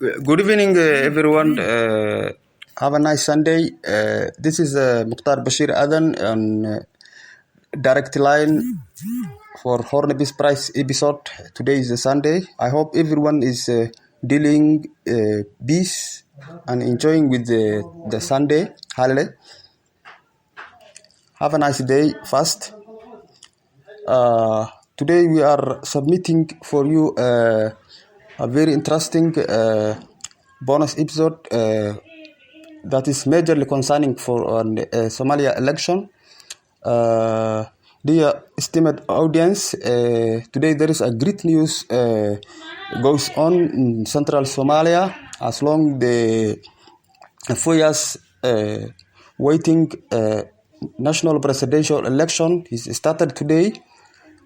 Good evening, everyone. Have a nice Sunday. This is Muktar Bashir Aden on direct line for Hornby's Prize episode. Today is a Sunday. I hope everyone is dealing peace and enjoying with the Sunday holiday. Have a nice day first. Today we are submitting for you a very interesting bonus episode that is majorly concerning for Somalia election. Dear esteemed audience, today there is a great news goes on in central Somalia as long the 4 years waiting national presidential election is started today,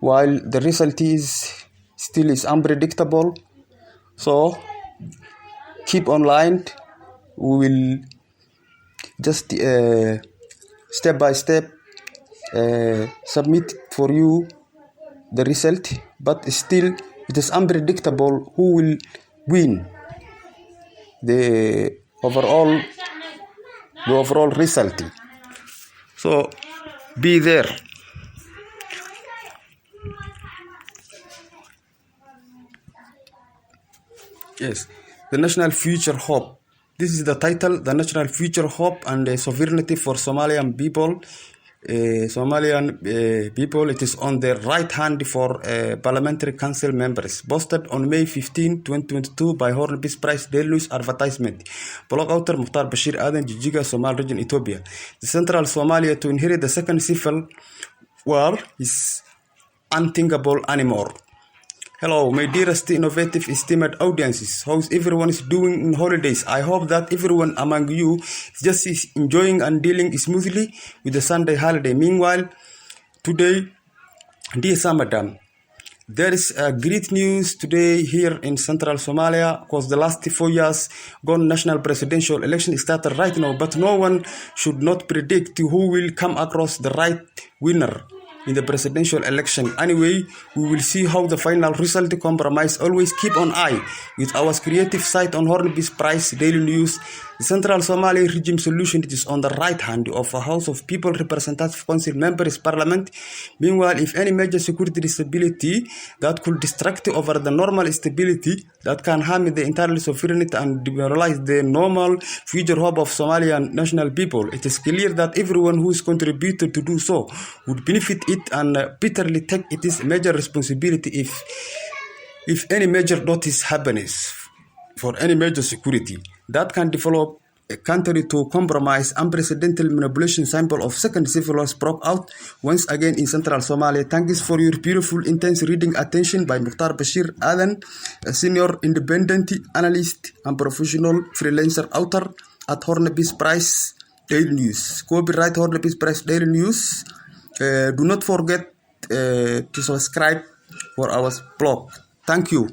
while the result is still unpredictable. So keep online. We will just step by step submit for you the result, but still it is unpredictable who will win the overall result. So be there. Yes, the National Future Hope. This is the title, the National Future Hope and the Sovereignty for Somalian People. Somalian people, it is on the right hand for Parliamentary Council members. Posted on May 15, 2022 by Hornby's Prize Daily News Advertisement. Blog author Muktar Bashir Aden, Jig-jiga-Somali-Region, Ethiopia. The central Somalia to inherit the second civil war is unthinkable anymore. Hello, my dearest, innovative, esteemed audiences. How's everyone is doing in holidays? I hope that everyone among you is just enjoying and dealing smoothly with the Sunday holiday. Meanwhile, today, dear Ramadan, there is great news today here in central Somalia, because the last 4 years gone national presidential election started right now, but no one should not predict who will come across the right winner in the presidential election. Anyway, we will see how the final result compromise. Always keep an eye with our creative site on Hornby's Prize Daily News. The Central Somali Regime solution, it is on the right hand of a House of People Representative Council members Parliament. Meanwhile, if any major security instability that could distract over the normal stability that can harm the entire sovereignty and demoralize the normal future hope of Somalian national people, it is clear that everyone who is contributed to do so would benefit it and bitterly take its major responsibility if any major notice happens for any major security that can develop a country to compromise. Unprecedented manipulation symbol of second civil war broke out once again in central Somalia. Thanks for your beautiful, intense reading attention by Muktar Bashir Aden, a senior independent analyst and professional freelancer author at Hornby's Prize Daily News. Copyright Hornby's Prize Daily News. Do not forget to subscribe for our blog. Thank you.